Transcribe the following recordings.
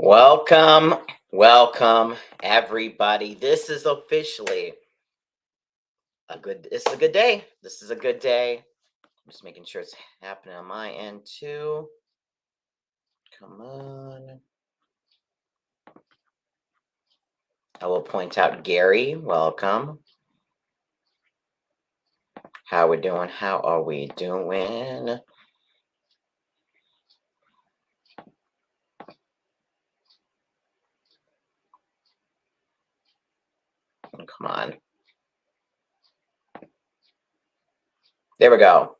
Welcome, everybody. This is officially this is a good day. This is a good day. I'm just making sure it's happening on my end too. Come on. I will point out Gary. Welcome. How we doing? How are we doing? Come on. There we go.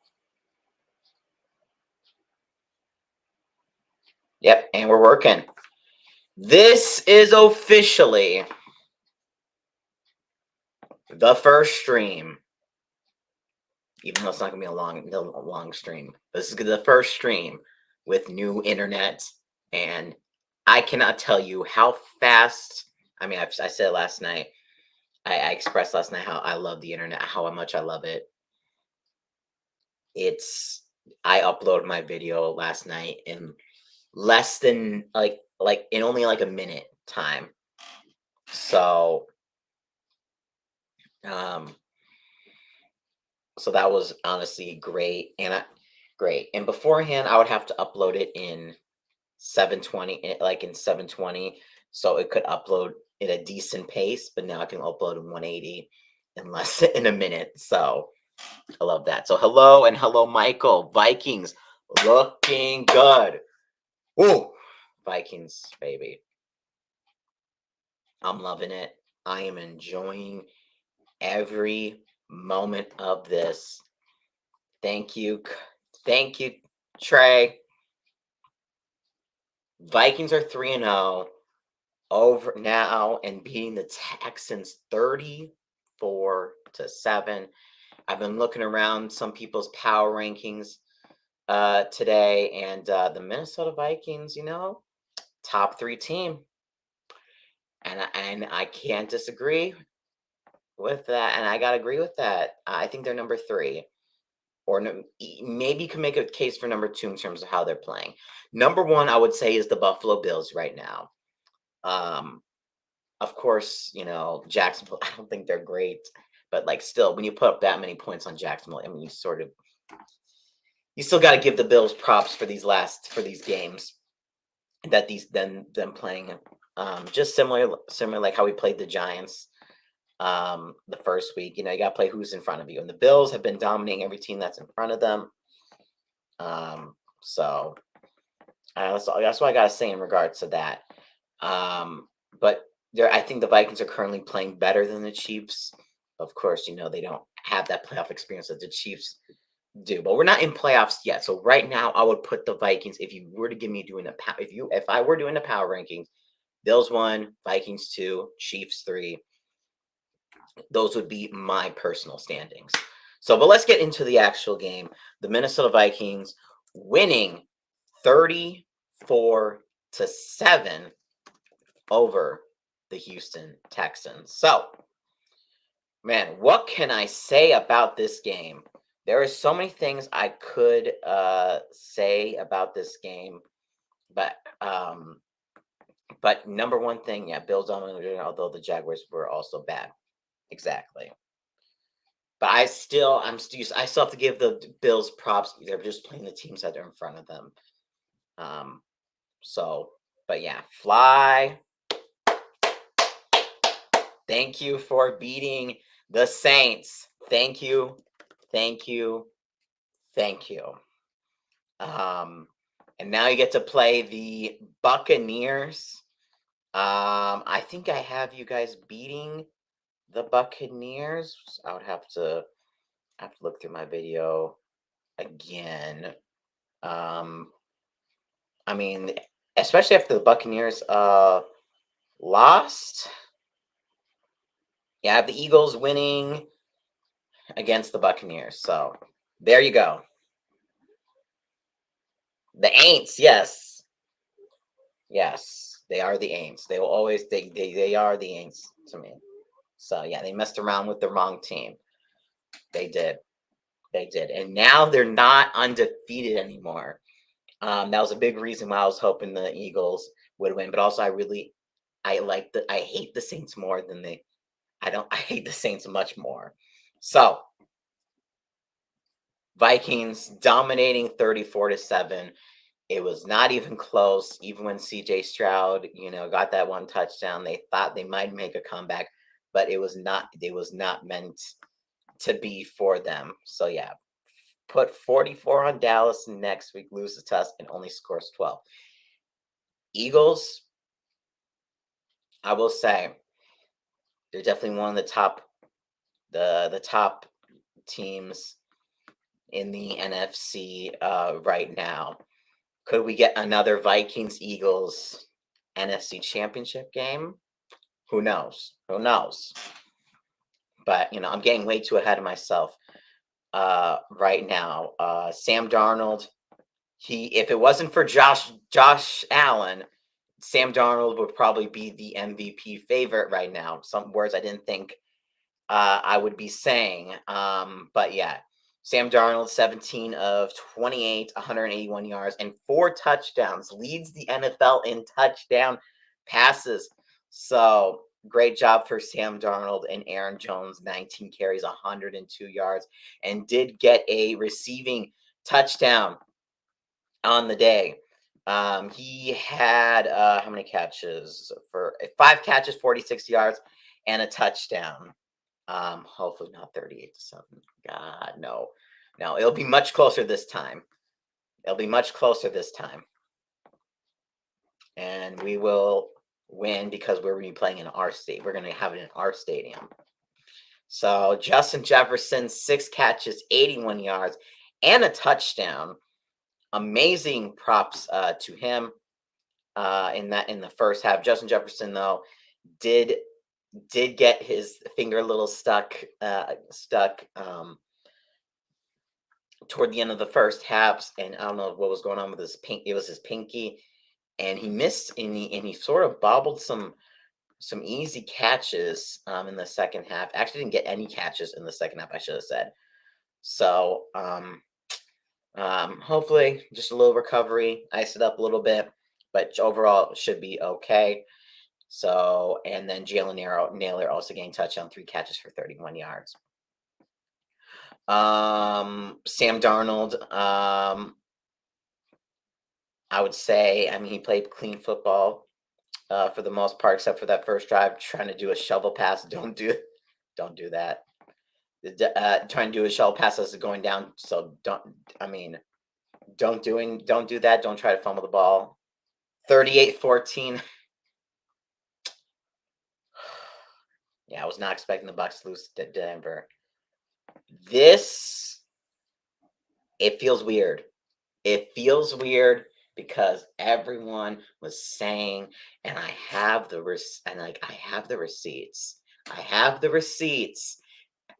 Yep, and we're working. This is officially the first stream. Even though it's not gonna be a long stream. This is the first stream with new internet, and I cannot tell you how fast. I mean, I said last night. I expressed last night how I love the internet, how much I love it. I uploaded my video last night in less than like in only like a minute time. So so that was honestly great, great. And beforehand, I would have to upload it in 720, like in 720, so it could upload at a decent pace. But now I can upload in 180 in less than a minute. So I love that. So hello, Michael. Vikings looking good. Woo, Vikings, baby. I'm loving it. I am enjoying every moment of this. Thank you, Trey. Vikings are 3-0 over now and beating the Texans 34-7. I've been looking around some people's power rankings today, and the Minnesota Vikings, top 3 team, and I can't disagree with that, and I gotta agree with that. I think they're number 3. Or maybe you can make a case for number 2 in terms of how they're playing. Number 1, I would say, is the Buffalo Bills right now. Of course, Jacksonville, I don't think they're great, but still, when you put up that many points on Jacksonville, I mean, you still got to give the Bills props for these games that them playing, just similar like how we played the Giants the first week. You got to play who's in front of you, and the Bills have been dominating every team that's in front of them. So that's what I got to say in regards to that. But I think the Vikings are currently playing better than the Chiefs. Of course, they don't have that playoff experience that the Chiefs do, but we're not in playoffs yet. So right now, I would put the Vikings. If you were to give me if I were doing the power rankings, Bills 1, Vikings 2, Chiefs 3. Those would be my personal standings. So, but let's get into the actual game. The Minnesota Vikings winning 34-7 over the Houston Texans. So, man, what can I say about this game? There are so many things I could say about this game, but number one thing, yeah, Bills dominated, although the Jaguars were also bad. Exactly. But I still have to give the Bills props. They're just playing the teams that are in front of them. So, but yeah, Fly. Thank you for beating the Saints. Thank you. And now you get to play the Buccaneers. I think I have you guys beating the Buccaneers. I would have to look through my video again. I mean, especially after the Buccaneers lost. Yeah, I have the Eagles winning against the Buccaneers. So there you go. The Aints, yes. Yes, they are the Aints. They will always they are the Aints to me. So yeah, they messed around with the wrong team. They did. And now they're not undefeated anymore. That was a big reason why I was hoping the Eagles would win. But also, I hate the Saints more than they. I hate the Saints much more. So Vikings dominating 34-7. It was not even close, even when CJ Stroud, got that one touchdown. They thought they might make a comeback, but it was not meant to be for them. So yeah, put 44 on Dallas next week, loses to us, and only scores 12. Eagles, I will say, they're definitely one of the top teams in the NFC right now. Could we get another Vikings Eagles NFC Championship game? Who knows? Who knows? But I'm getting way too ahead of myself right now. Sam Darnold, if it wasn't for Josh Allen, Sam Darnold would probably be the MVP favorite right now. Some words I didn't think I would be saying. But yeah, Sam Darnold, 17 of 28, 181 yards, and 4 touchdowns, leads the NFL in touchdown passes. So great job for Sam Darnold. And Aaron Jones, 19 carries, 102 yards, and did get a receiving touchdown on the day. He had how many catches? For 5 catches, 46 yards, and a touchdown. Hopefully not 38-7. God, no. No, it'll be much closer this time. It'll be much closer this time. And we will win because we're going to be playing in our state. We're going to have it in our stadium. So Justin Jefferson, 6 catches, 81 yards, and a touchdown. Amazing props to him in the first half. Justin Jefferson, though, did get his finger a little stuck toward the end of the first half, and I don't know what was going on with his it was his pinky, and he missed, and he sort of bobbled some easy catches in the second half. Actually didn't get any catches in the second half, I should have said. So hopefully just a little recovery, ice it up a little bit, but overall should be okay. So, and then Jalen Naylor also getting touchdown, 3 catches for 31 yards. Sam Darnold, I would say, he played clean football for the most part, except for that first drive, trying to do a shovel pass. Don't do that. Trying to do a shovel pass as it's going down. So don't do that. Don't try to fumble the ball. 38-14. Yeah, I was not expecting the Bucs to lose to Denver. It feels weird. It feels weird because everyone was saying, and I have the receipts. I have the receipts.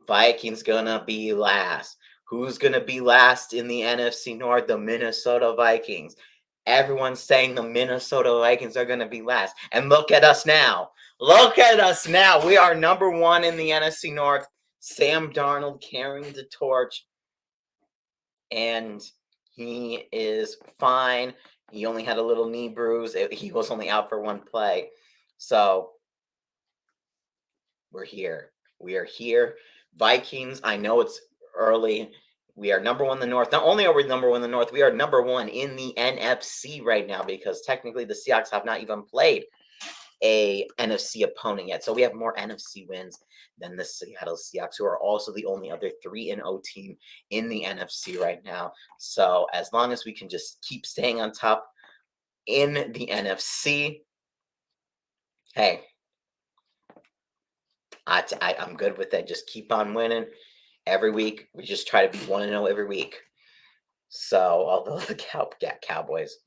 Vikings gonna be last. Who's gonna be last in the NFC North? The Minnesota Vikings. Everyone's saying the Minnesota Vikings are gonna be last. And look at us now. Look at us now. We are number 1 in the NFC North. Sam Darnold carrying the torch. And he is fine. He only had a little knee bruise. He was only out for 1 play. So we're here. We are here. Vikings, I know it's early. We are number 1 in the North. Not only are we number 1 in the North, we are number 1 in the NFC right now, because technically the Seahawks have not even played a NFC opponent yet. So we have more NFC wins than the Seattle Seahawks, who are also the only other 3-0 team in the NFC right now. So as long as we can just keep staying on top in the NFC, hey, I'm good with that. Just keep on winning every week. We just try to be 1-0 every week. So although the Cowboys.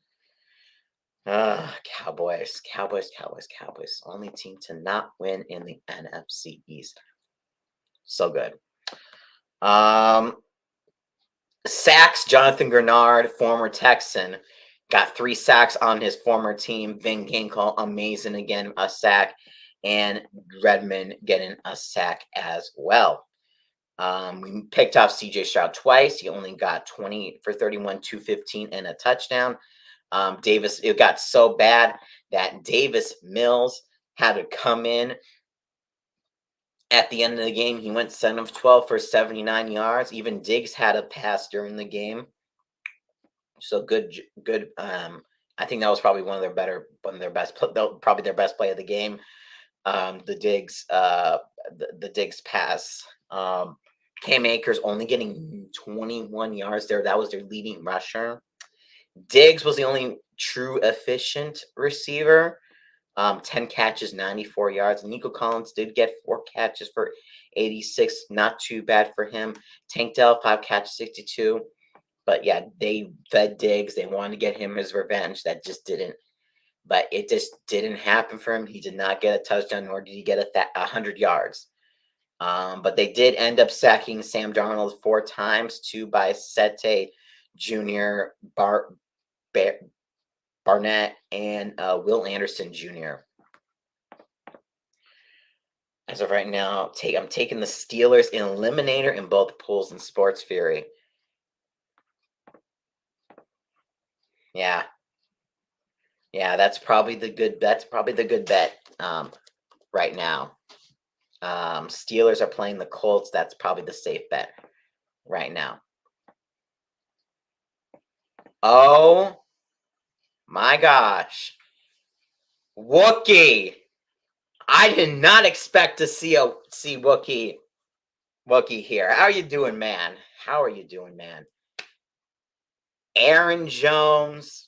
Cowboys. Only team to not win in the NFC East. So good. Sacks, Jonathan Grenard, former Texan, got 3 sacks on his former team. Van Ginkel, amazing again, a sack. And Redmond getting a sack as well. We picked off CJ Stroud twice. He only got 20 for 31, 215, and a touchdown. Davis, it got so bad that Davis Mills had to come in at the end of the game. He went 7 of 12 for 79 yards. Even Diggs had a pass during the game. So good. I think that was probably one of their best, probably their best play of the game. The Diggs pass. Cam Akers only getting 21 yards there. That was their leading rusher. Diggs was the only true efficient receiver. 10 catches, 94 yards. Nico Collins did get 4 catches for 86. Not too bad for him. Tank Dell, 5 catches, 62. But yeah, they fed Diggs. They wanted to get him his revenge. That just didn't. But it just didn't happen for him. He did not get a touchdown, nor did he get 100 yards. But they did end up sacking Sam Darnold 4 times, 2 by Sete Jr., Barnett, and Will Anderson Jr. As of right now, I'm taking the Steelers in eliminator in both pools and Sports Fury. Yeah, that's probably the good. That's probably the good bet right now. Steelers are playing the Colts. That's probably the safe bet right now. Oh my gosh, Wookie! I did not expect to see Wookie here. How are you doing, man? How are you doing, man? Aaron Jones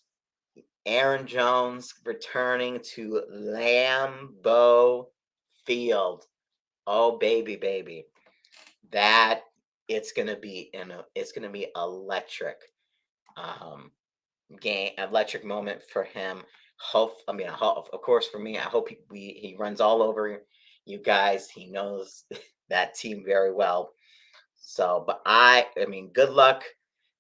returning to Lambeau Field. Oh baby, that it's gonna be electric. Electric moment for him. Of course, for me, I hope he runs all over you guys. He knows that team very well. So, but I mean, good luck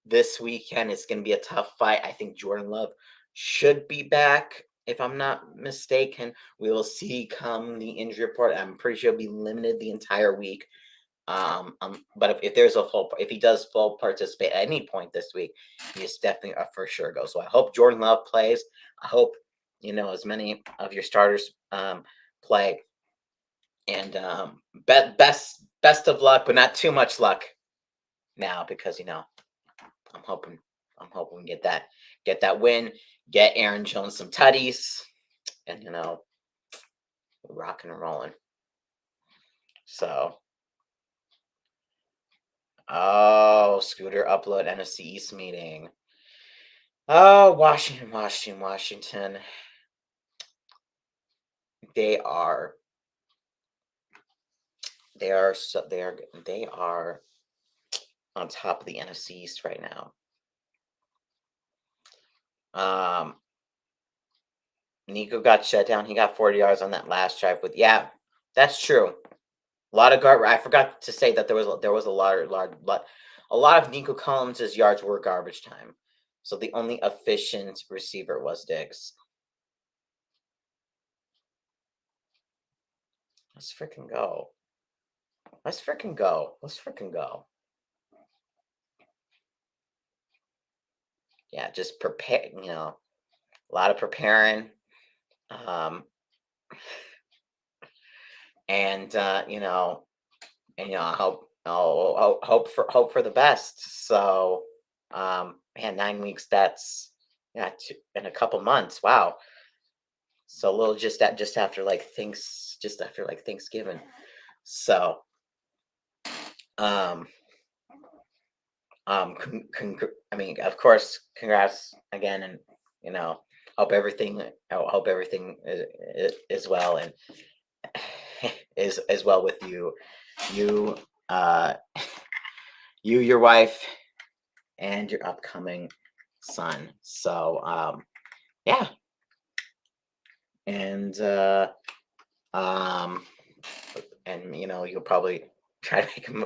this weekend. It's going to be a tough fight. I think Jordan Love should be back, if I'm not mistaken. We will see come the injury report. I'm pretty sure he'll be limited the entire week. But if he does full participate at any point this week, he is definitely a for sure go. So I hope Jordan Love plays. I hope as many of your starters play. And best of luck, but not too much luck now, because I'm hoping we get that win, get Aaron Jones some tutties, and rocking and rolling. So, Scooter upload NFC East meeting. Oh, Washington. They are on top of the NFC East right now. Nico got shut down. He got 40 yards on that last drive. Yeah, that's true. A lot of garbage. I forgot to say that there was a lot of Nico Collins' yards were garbage time. So the only efficient receiver was Diggs. Let's freaking go. Yeah, just prepare. A lot of preparing. And hope for the best. So, man, 9 weeks. That's in a couple months. Wow. So a little just after Thanksgiving. So, I mean, of course, congrats again, and hope everything is well, and is well with you, your wife, and your upcoming son. So, yeah, and you'll probably try to make him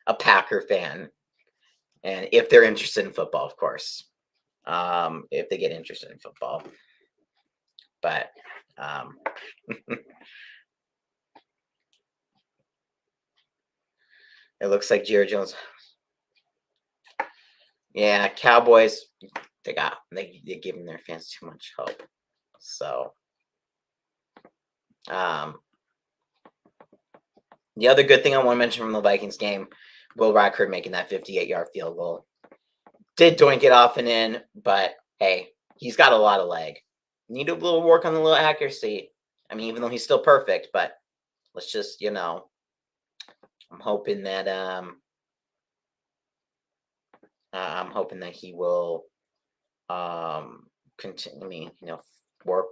a Packer fan, and if they're interested in football, of course, if they get interested in football, but It looks like Jerry Jones. Yeah, Cowboys. They're giving their fans too much hope. So, um, the other good thing I want to mention from the Vikings game, Will Rackford making that 58-yard field goal. Did doink it off and in, but hey, he's got a lot of leg. Need a little work on the little accuracy. I mean, even though he's still perfect, but let's just, I'm hoping that he will continue. I mean, work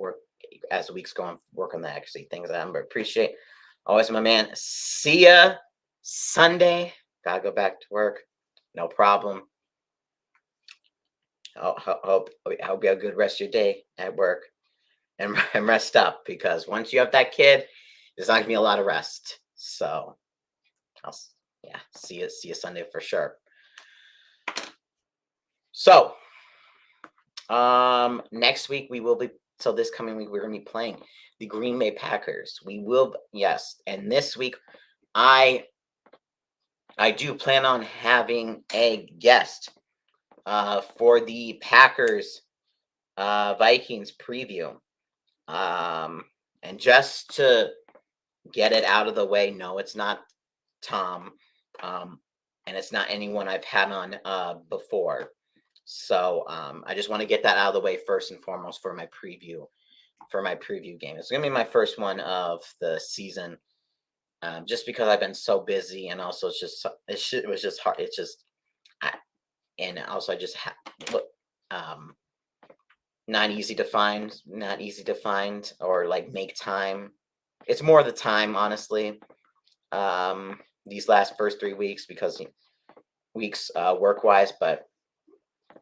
as the weeks go on, work on the accuracy things that I appreciate. Always my man. See ya Sunday. Gotta go back to work. No problem. I hope you have a good rest of your day at work and rest up, because once you have that kid, there's not gonna be a lot of rest. So see you Sunday for sure. So next week this coming week we're gonna be playing the Green Bay Packers. Yes, and this week I do plan on having a guest for the Packers Vikings preview. And just to get it out of the way, no, it's not Tom, and it's not anyone I've had on before. So I just want to get that out of the way first and foremost for my preview game. It's gonna be my first one of the season, just because I've been so busy, and also it was just hard. And also I just not easy to find or like make time. It's more the time, honestly. These first 3 weeks, because work wise, but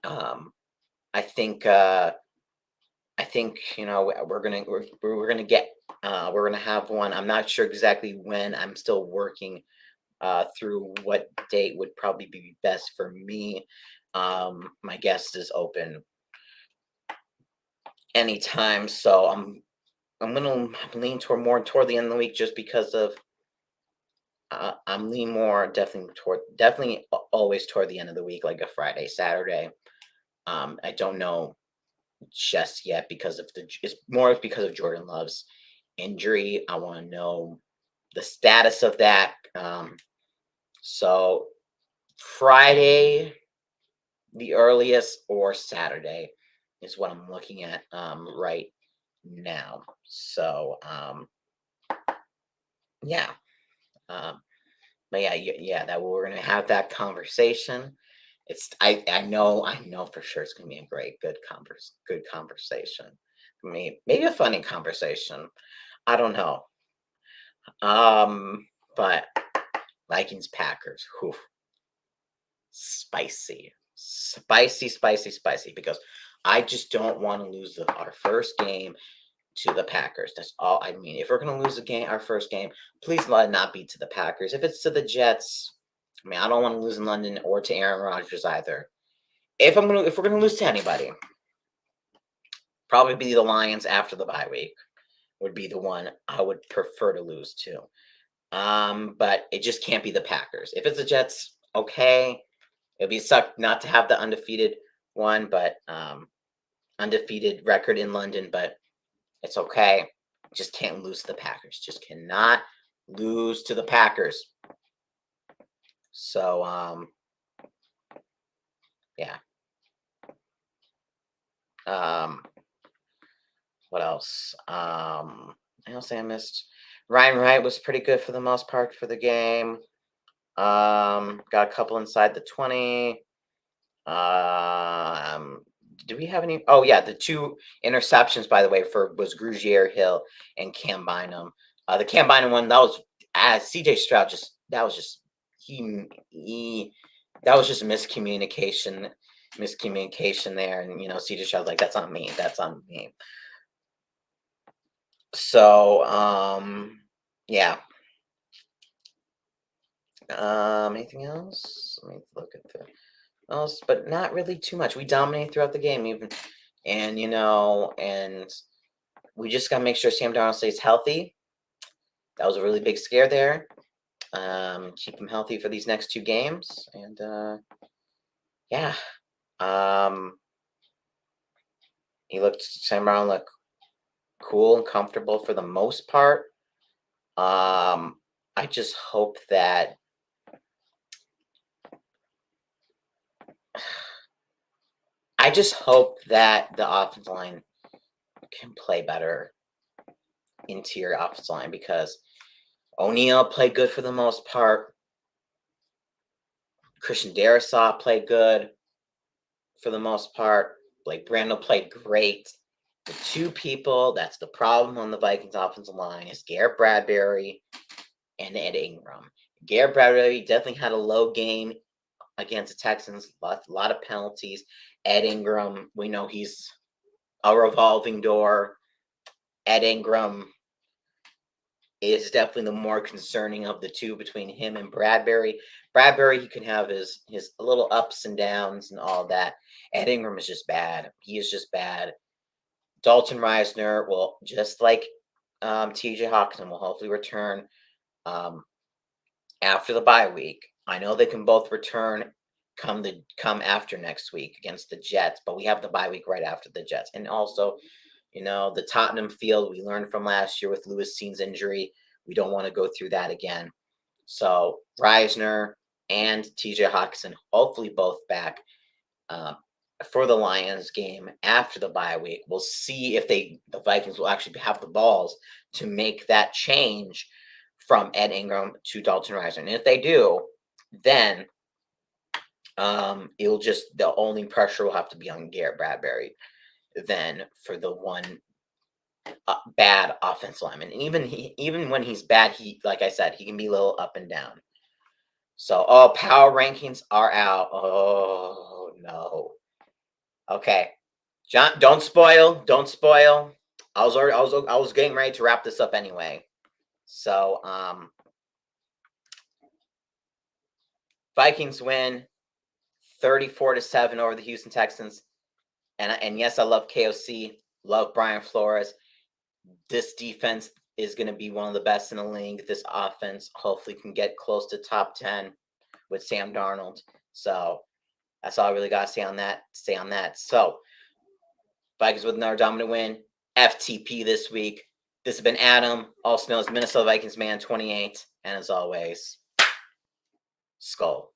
I think we're gonna have one. I'm not sure exactly when. I'm still working through what date would probably be best for me. My guest is open anytime, so I'm gonna lean toward the end of the week, just because of I'm leaning more definitely always toward the end of the week, like a Friday, Saturday. I don't know just yet, because it's more because of Jordan Love's injury. I want to know the status of that. So Friday, the earliest, or Saturday is what I'm looking at right now. So yeah. But yeah, that we're gonna have that conversation. I know for sure it's gonna be a good conversation. Maybe a funny conversation. I don't know. But Vikings Packers, whew, spicy, spicy, spicy, spicy. Because I just don't want to lose our first game to the Packers. That's all I mean. If we're gonna lose our first game, please let it not be to the Packers. If it's to the Jets, I mean, I don't want to lose in London, or to Aaron Rodgers either. If we're gonna lose to anybody, probably be the Lions after the bye week would be the one I would prefer to lose to. But it just can't be the Packers. If it's the Jets, okay. It'd be suck not to have the undefeated one, but undefeated record in London, but it's okay. Just can't lose to the Packers. Just cannot lose to the Packers. So yeah. What else? I missed. Ryan Wright was pretty good for the most part for the game. Got a couple inside the 20. Do we have any? Oh yeah, the 2 interceptions, by the way, was Grugier Hill and Cam Bynum. The Cam Bynum one, that was CJ Stroud. That was just miscommunication there, and CJ Stroud's like, that's on me. So yeah. Anything else? Let me look at the else, but not really too much. We dominated throughout the game, even, and we just gotta make sure Sam Darnold stays healthy. That was a really big scare there. Keep him healthy for these next 2 games, and yeah, um, Sam Brown looked cool and comfortable for the most part. I just hope that the offensive line can play better, interior offensive line, because O'Neal played good for the most part. Christian Darrisaw played good for the most part. Blake Brandel played great. The two people that's the problem on the Vikings offensive line is Garrett Bradbury and Ed Ingram. Garrett Bradbury definitely had a low game against the Texans, a lot of penalties. Ed Ingram, we know he's a revolving door. Ed Ingram is definitely the more concerning of the two between him and Bradbury. Bradbury, he can have his little ups and downs and all that. Ed Ingram is just bad. He is just bad. Dalton Reisner will, just like TJ Hawkinson, will hopefully return after the bye week. I know they can both return come after next week against the Jets, but we have the bye week right after the Jets. And also, the Tottenham field we learned from last year with Lewis Seen's injury. We don't want to go through that again. So Reisner and TJ Hawkinson, hopefully both back for the Lions game after the bye week. We'll see if the Vikings will actually have the balls to make that change from Ed Ingram to Dalton Reisner. And if they do, then the only pressure will have to be on Garrett Bradbury then for the one bad offensive lineman. And even when he's bad, like I said, he can be a little up and down. So, power rankings are out. Oh no. Okay, John, don't spoil. Don't spoil. I was getting ready to wrap this up anyway. So, Vikings win 34-7 over the Houston Texans. And yes, I love KOC. Love Brian Flores. This defense is going to be one of the best in the league. This offense hopefully can get close to top 10 with Sam Darnold. So that's all I really got to say on that. So Vikings with another dominant win. FTP this week. This has been Adam, also known as Minnesota Vikings Man 28. And as always, Skull.